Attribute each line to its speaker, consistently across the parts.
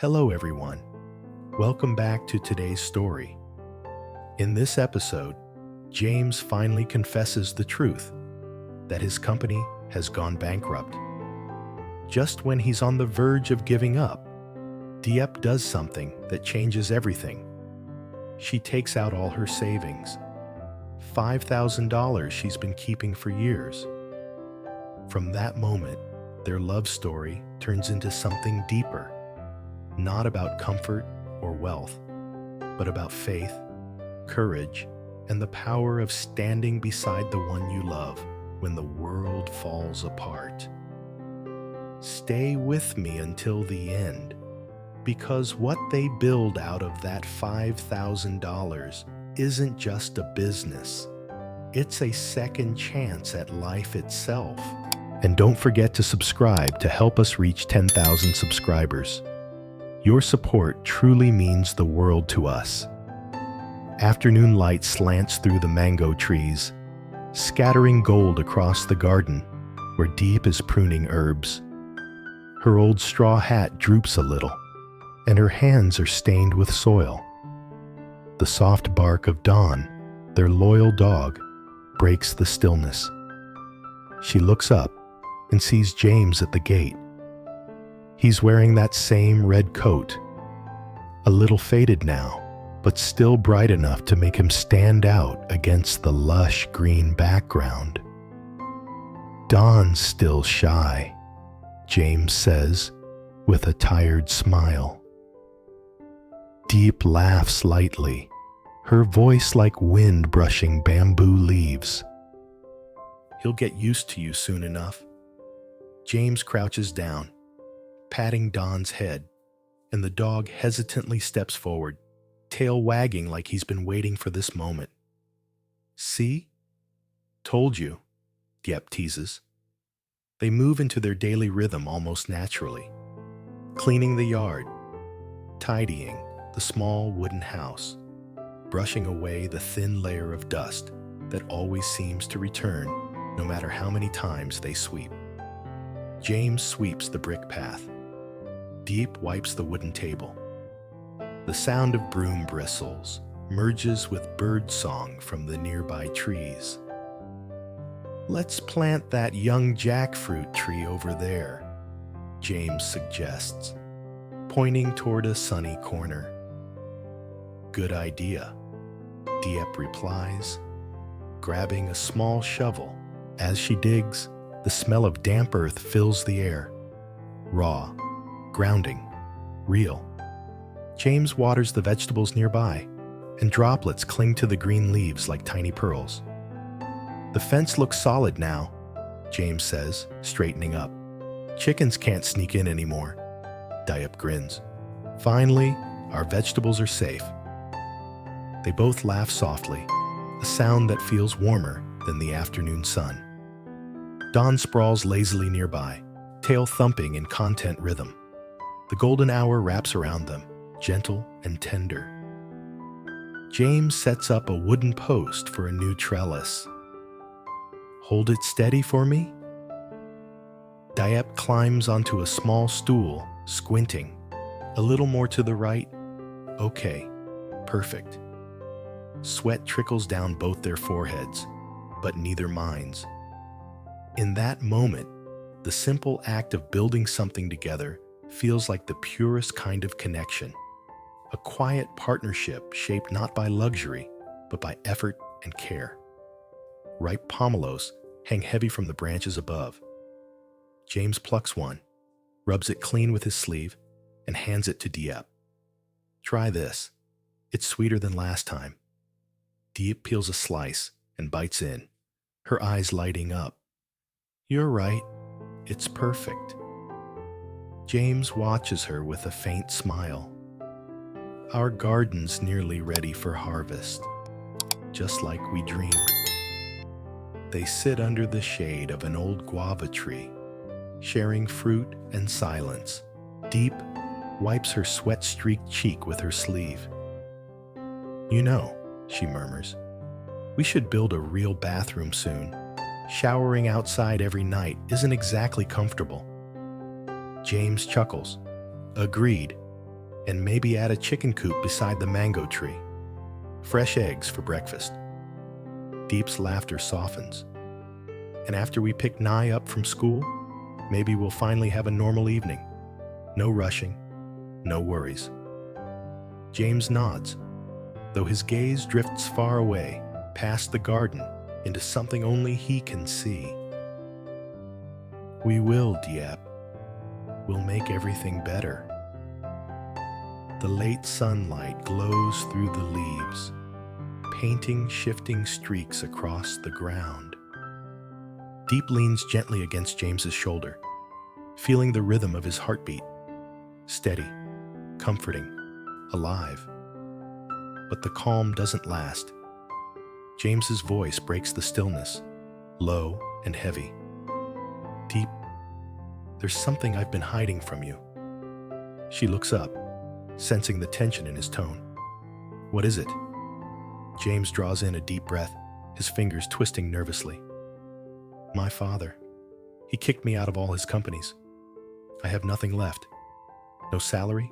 Speaker 1: Hello, everyone. Welcome back to today's story. In this episode, James finally confesses the truth that his company has gone bankrupt. Just when he's on the verge of giving up, Diep does something that changes everything. She takes out all her savings, $5,000 she's been keeping for years. From that moment, their love story turns into something deeper. Not about comfort or wealth, but about faith, courage, and the power of standing beside the one you love when the world falls apart. Stay with me until the end, because what they build out of that $5,000 isn't just a business. It's a second chance at life itself. And don't forget to subscribe to help us reach 10,000 subscribers. Your support truly means the world to us. Afternoon light slants through the mango trees, scattering gold across the garden where Diep is pruning herbs. Her old straw hat droops a little, and her hands are stained with soil. The soft bark of Dawn, their loyal dog, breaks the stillness. She looks up and sees James at the gate. He's wearing that same red coat, a little faded now, but still bright enough to make him stand out against the lush green background. "Dawn's still shy," James says, with a tired smile. Diep laughs lightly, her voice like wind brushing bamboo leaves. "He'll get used to you soon enough." James crouches down, patting Dawn's head, and the dog hesitantly steps forward, tail wagging like he's been waiting for this moment. "See? Told you," Diep teases. They move into their daily rhythm almost naturally, cleaning the yard, tidying the small wooden house, brushing away the thin layer of dust that always seems to return no matter how many times they sweep. James sweeps the brick path. Diep wipes the wooden table. The sound of broom bristles merges with bird song from the nearby trees. "Let's plant that young jackfruit tree over there," James suggests, pointing toward a sunny corner. "Good idea," Diep replies, grabbing a small shovel. As she digs, the smell of damp earth fills the air. Raw, grounding, real. James waters the vegetables nearby, and droplets cling to the green leaves like tiny pearls. "The fence looks solid now," James says, straightening up. "Chickens can't sneak in anymore." Diep grins. "Finally, our vegetables are safe." They both laugh softly, a sound that feels warmer than the afternoon sun. Dawn sprawls lazily nearby, tail thumping in content rhythm. The golden hour wraps around them, gentle and tender. James sets up a wooden post for a new trellis. "Hold it steady for me?" Diep climbs onto a small stool, squinting. "A little more to the right? Okay, perfect." Sweat trickles down both their foreheads, but neither minds. In that moment, the simple act of building something together feels like the purest kind of connection. A quiet partnership shaped not by luxury, but by effort and care. Ripe pomelos hang heavy from the branches above. James plucks one, rubs it clean with his sleeve, and hands it to Diep. "Try this. It's sweeter than last time." Diep peels a slice and bites in, her eyes lighting up. "You're right. It's perfect." James watches her with a faint smile. "Our garden's nearly ready for harvest, just like we dreamed." They sit under the shade of an old guava tree, sharing fruit and silence. Diep wipes her sweat-streaked cheek with her sleeve. "You know," she murmurs, "we should build a real bathroom soon. Showering outside every night isn't exactly comfortable." James chuckles. "Agreed. and maybe add a chicken coop beside the mango tree. Fresh eggs for breakfast. Diep's laughter softens. And after we pick Nye up from school, maybe we'll finally have a normal evening. No rushing, no worries. James nods, though his gaze drifts far away, past the garden, into something only he can see. We will, Diep. We'll make everything better. The late sunlight glows through the leaves, painting shifting streaks across the ground. Diep leans gently against James's shoulder, feeling the rhythm of his heartbeat. Steady, comforting, alive. But the calm doesn't last. James's voice breaks the stillness, low and heavy. Diep, there's something I've been hiding from you. She looks up, sensing the tension in his tone. What is it? James draws in a deep breath, his fingers twisting nervously. My father. He kicked me out of all his companies. I have nothing left. No salary,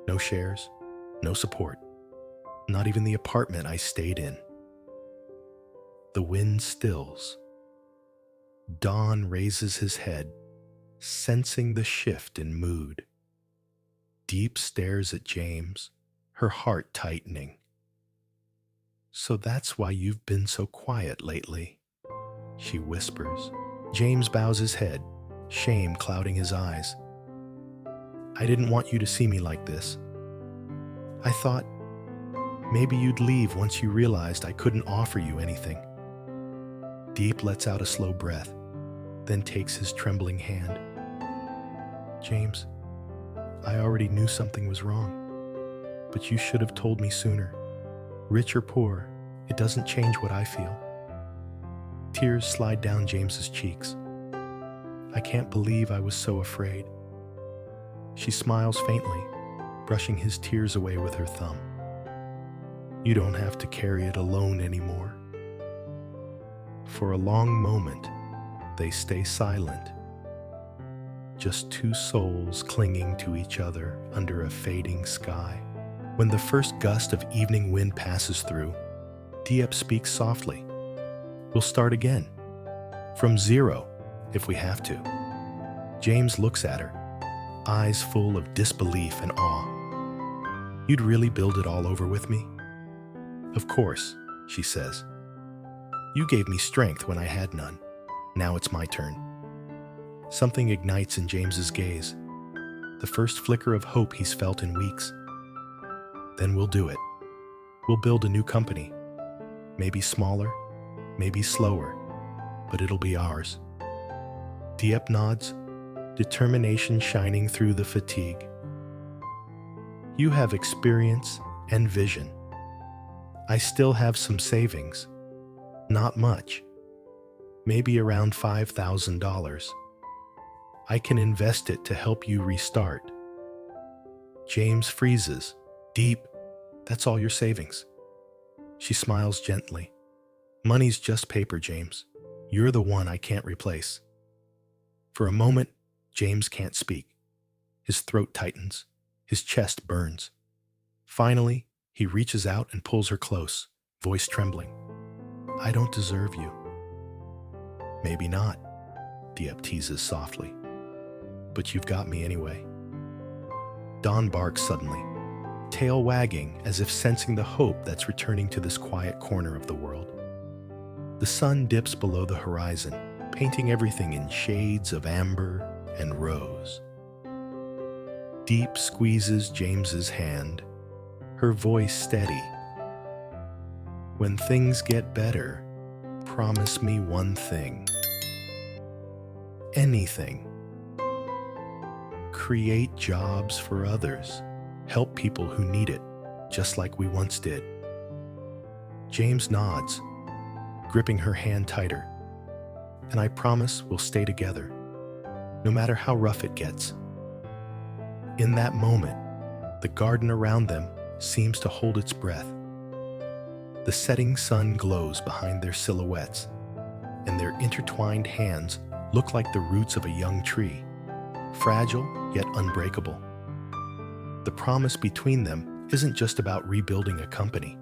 Speaker 1: no shares, no support. Not even the apartment I stayed in. The wind stills. Dawn raises his head, sensing the shift in mood. Diep stares at James, her heart tightening. So that's why you've been so quiet lately, she whispers. James bows his head, shame clouding his eyes. I didn't want you to see me like this. I thought maybe you'd leave once you realized I couldn't offer you anything. Diep lets out a slow breath, then takes his trembling hand. James, I already knew something was wrong, but you should have told me sooner. Rich or poor, it doesn't change what I feel. Tears slide down James's cheeks. I can't believe I was so afraid. She smiles faintly, brushing his tears away with her thumb. You don't have to carry it alone anymore. For a long moment, they stay silent. Just two souls clinging to each other under a fading sky. When the first gust of evening wind passes through, Diep speaks softly. We'll start again. From zero, if we have to. James looks at her, eyes full of disbelief and awe. You'd really build it all over with me? Of course, she says. You gave me strength when I had none. Now it's my turn. Something ignites in James's gaze, the first flicker of hope he's felt in weeks. Then we'll do it. We'll build a new company. Maybe smaller, maybe slower, but it'll be ours. Diep nods, determination shining through the fatigue. You have experience and vision. I still have some savings. Not much. Maybe around $5,000. I can invest it to help you restart. James freezes. Diep, that's all your savings. She smiles gently. Money's just paper, James. You're the one I can't replace. For a moment, James can't speak. His throat tightens. His chest burns. Finally, he reaches out and pulls her close, voice trembling. I don't deserve you. Maybe not, Diep teases softly. But you've got me anyway. Dawn barks suddenly, tail wagging as if sensing the hope that's returning to this quiet corner of the world. The sun dips below the horizon, painting everything in shades of amber and rose. Diep squeezes James's hand, her voice steady. When things get better, promise me one thing. Anything. Create jobs for others. Help people who need it, just like we once did. James nods, gripping her hand tighter. And I promise we'll stay together, no matter how rough it gets. In that moment, the garden around them seems to hold its breath. The setting sun glows behind their silhouettes, and their intertwined hands look like the roots of a young tree, fragile yet unbreakable. The promise between them isn't just about rebuilding a company.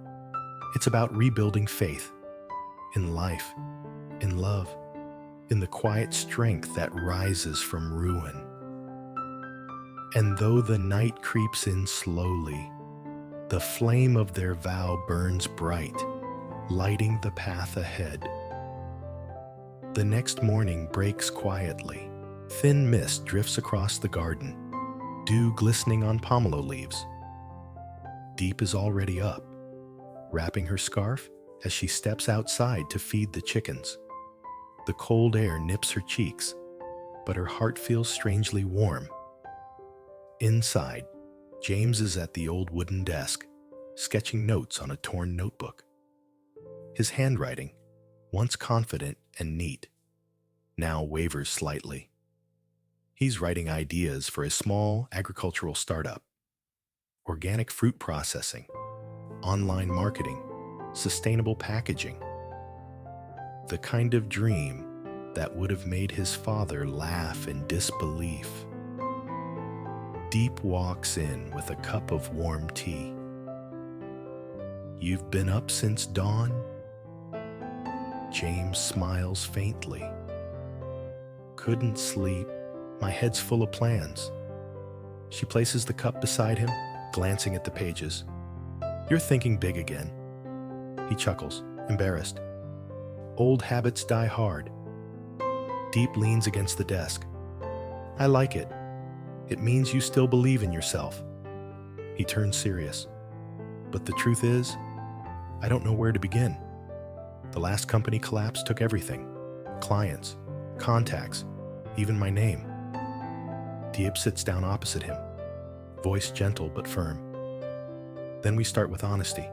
Speaker 1: It's about rebuilding faith in life, in love, in the quiet strength that rises from ruin. And though the night creeps in slowly, the flame of their vow burns bright, lighting the path ahead. The next morning breaks quietly. Thin mist drifts across the garden, dew glistening on pomelo leaves. Diep is already up, wrapping her scarf as she steps outside to feed the chickens. The cold air nips her cheeks, but her heart feels strangely warm. Inside, James is at the old wooden desk, sketching notes on a torn notebook. His handwriting, once confident and neat, now wavers slightly. He's writing ideas for a small agricultural startup: organic fruit processing, online marketing, sustainable packaging. The kind of dream that would have made his father laugh in disbelief. Diep walks in with a cup of warm tea. "You've been up since dawn?" James smiles faintly. "Couldn't sleep. My head's full of plans." She places the cup beside him, glancing at the pages. "You're thinking big again." He chuckles, embarrassed. "Old habits die hard." Diep leans against the desk. "I like it. It means you still believe in yourself." He turns serious. "But the truth is, I don't know where to begin. The last company collapse took everything: clients, contacts, even my name." Diep sits down opposite him, voice gentle but firm. "Then we start with honesty.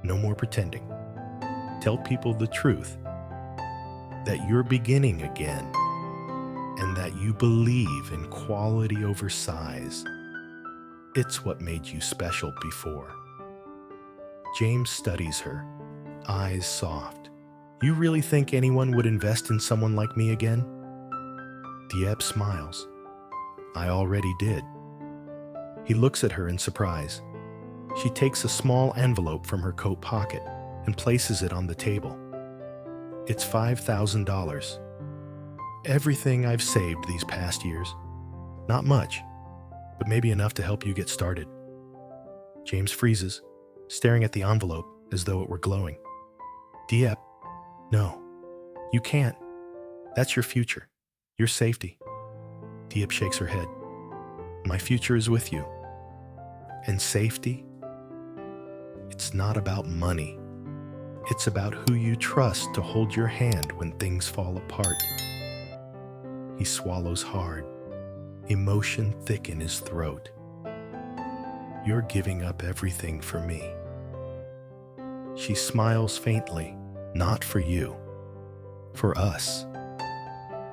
Speaker 1: No more pretending. Tell people the truth, that you're beginning again, and that you believe in quality over size. It's what made you special before." James studies her, eyes soft. "You really think anyone would invest in someone like me again?" Diep smiles. "I already did." He looks at her in surprise. She takes a small envelope from her coat pocket and places it on the table. "It's $5,000. Everything I've saved these past years. Not much, but maybe enough to help you get started." James freezes, staring at the envelope as though it were glowing. "Diep, no, you can't. That's your future, your safety." Diep shakes her head. "My future is with you. And safety? It's not about money. It's about who you trust to hold your hand when things fall apart." He swallows hard, emotion thick in his throat. "You're giving up everything for me." She smiles faintly. "Not for you. For us."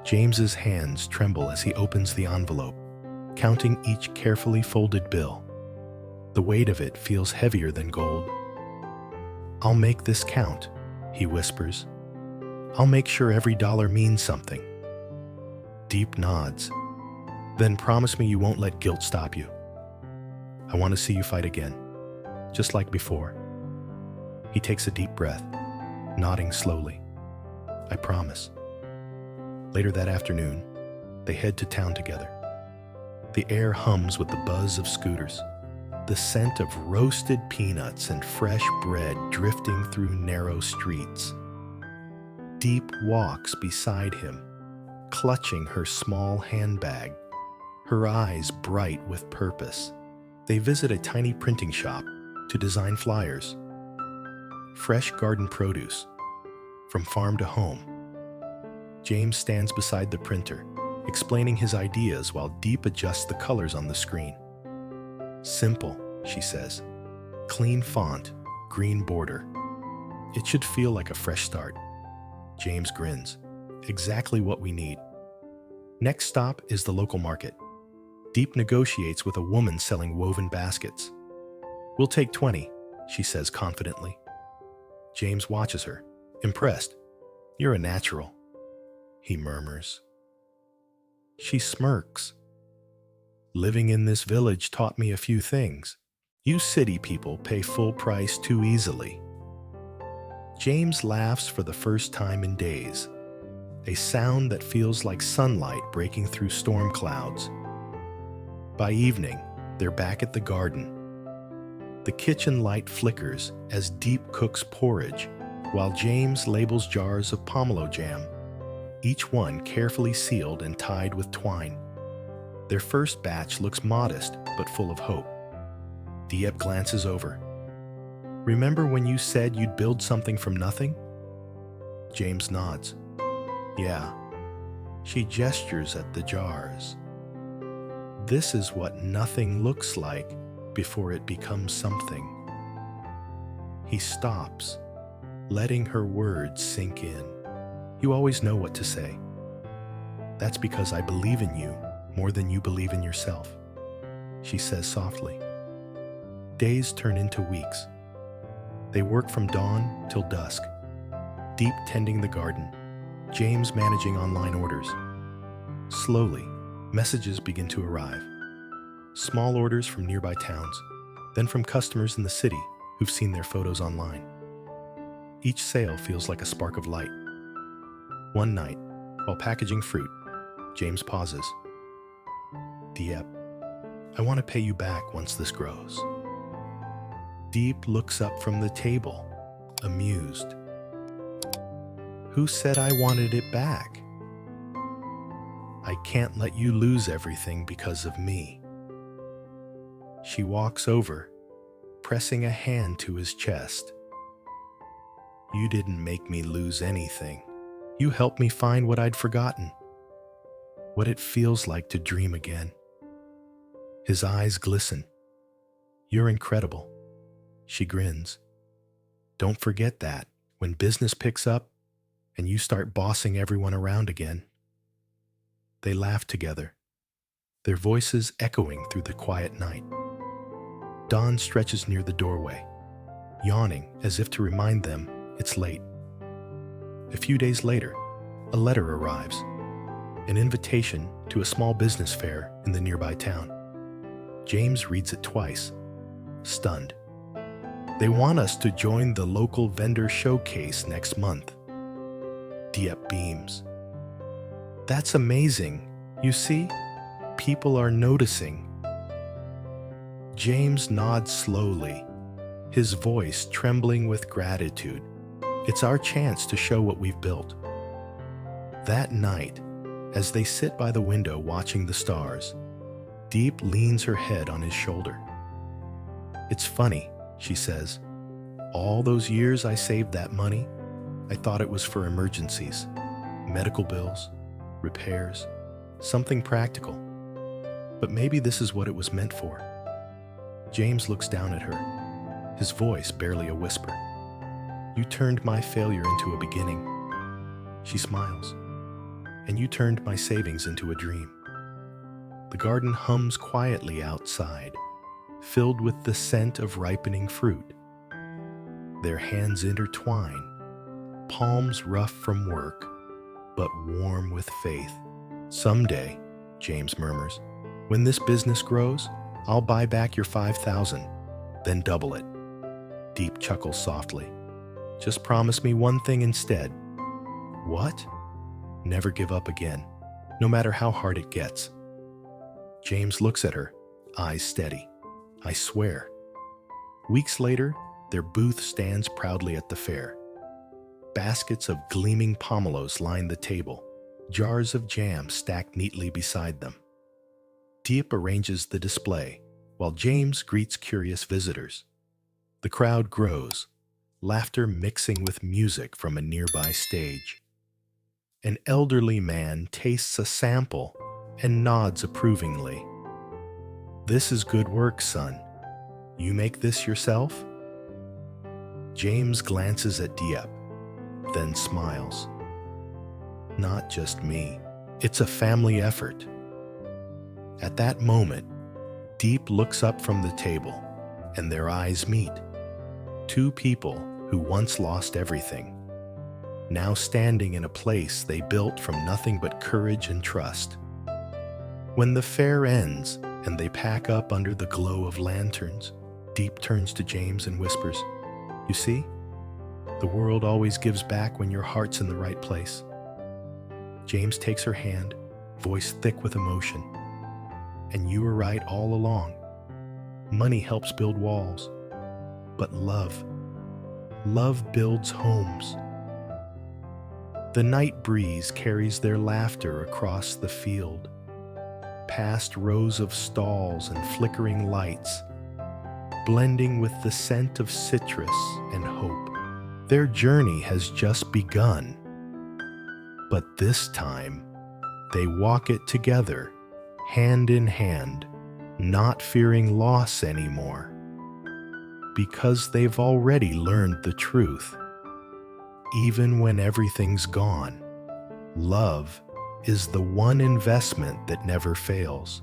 Speaker 1: James's hands tremble as he opens the envelope, counting each carefully folded bill. The weight of it feels heavier than gold. "I'll make this count," he whispers. "I'll make sure every dollar means something." Diep nods. "Then promise me you won't let guilt stop you. I want to see you fight again, just like before." He takes a deep breath, nodding slowly. "I promise." Later that afternoon, they head to town together. The air hums with the buzz of scooters, the scent of roasted peanuts and fresh bread drifting through narrow streets. Diep walks beside him, clutching her small handbag, her eyes bright with purpose. They visit a tiny printing shop to design flyers. Fresh garden produce, from farm to home. James stands beside the printer, explaining his ideas while Diep adjusts the colors on the screen. "Simple," she says. "Clean font, green border. It should feel like a fresh start." James grins. "Exactly what we need." Next stop is the local market. Diep negotiates with a woman selling woven baskets. "We'll take 20, she says confidently. James watches her, impressed. "You're a natural," he murmurs. She smirks. Living in this village taught me a few things. You city people pay full price too easily. James laughs for the first time in days, a sound that feels like sunlight breaking through storm clouds. By evening, they're back at the garden. The kitchen light flickers as Diep cooks porridge, while James labels jars of pomelo jam, each one carefully sealed and tied with twine. Their first batch looks modest but full of hope. Diep glances over. "Remember when you said you'd build something from nothing?" James nods. "Yeah." She gestures at the jars. "This is what nothing looks like before it becomes something." He stops, letting her words sink in. "You always know what to say. That's because I believe in you more than you believe in yourself," she says softly. Days turn into weeks. They work from dawn till dusk, Diep tending the garden, James managing online orders. Slowly, messages begin to arrive. Small orders from nearby towns, then from customers in the city who've seen their photos online. Each sale feels like a spark of light. One night, while packaging fruit, James pauses. "Diep, I want to pay you back once this grows." Diep looks up from the table, amused. "Who said I wanted it back? I can't let you lose everything because of me." She walks over, pressing a hand to his chest. "You didn't make me lose anything. You helped me find what I'd forgotten, what it feels like to dream again." His eyes glisten. "You're incredible." She grins. "Don't forget that when business picks up and you start bossing everyone around again." They laugh together, their voices echoing through the quiet night. Dawn stretches near the doorway, yawning as if to remind them it's late. A few days later, a letter arrives, an invitation to a small business fair in the nearby town. James reads it twice, stunned. "They want us to join the local vendor showcase next month." Diep beams. "That's amazing. You see, people are noticing." James nods slowly, his voice trembling with gratitude. "It's our chance to show what we've built." That night, as they sit by the window watching the stars, Diep leans her head on his shoulder. "It's funny," she says. "All those years I saved that money, I thought it was for emergencies, medical bills, repairs, something practical. But maybe this is what it was meant for." James looks down at her, his voice barely a whisper. "You turned my failure into a beginning." She smiles. "And you turned my savings into a dream." The garden hums quietly outside, filled with the scent of ripening fruit. Their hands intertwine, palms rough from work, but warm with faith. "Someday," James murmurs, "when this business grows, I'll buy back your 5,000, then double it." Diep chuckles softly. "Just promise me one thing instead." "What?" "Never give up again, no matter how hard it gets." James looks at her, eyes steady. "I swear." Weeks later, their booth stands proudly at the fair. Baskets of gleaming pomelos line the table, jars of jam stacked neatly beside them. Diep arranges the display, while James greets curious visitors. The crowd grows, laughter mixing with music from a nearby stage. An elderly man tastes a sample and nods approvingly. "This is good work, son. You make this yourself?" James glances at Diep, then smiles. "Not just me. It's a family effort." At that moment, Diep looks up from the table, and their eyes meet. Two people who once lost everything, now standing in a place they built from nothing but courage and trust. When the fair ends and they pack up under the glow of lanterns. Diep turns to James and whispers, "You see? The world always gives back when your heart's in the right place." James takes her hand, voice thick with emotion. "And you were right all along. Money helps build walls, but love builds homes." The night breeze carries their laughter across the field, past rows of stalls and flickering lights, blending with the scent of citrus and hope. Their journey has just begun, but this time they walk it together, hand in hand, not fearing loss anymore, because they've already learned the truth. Even when everything's gone, love is the one investment that never fails.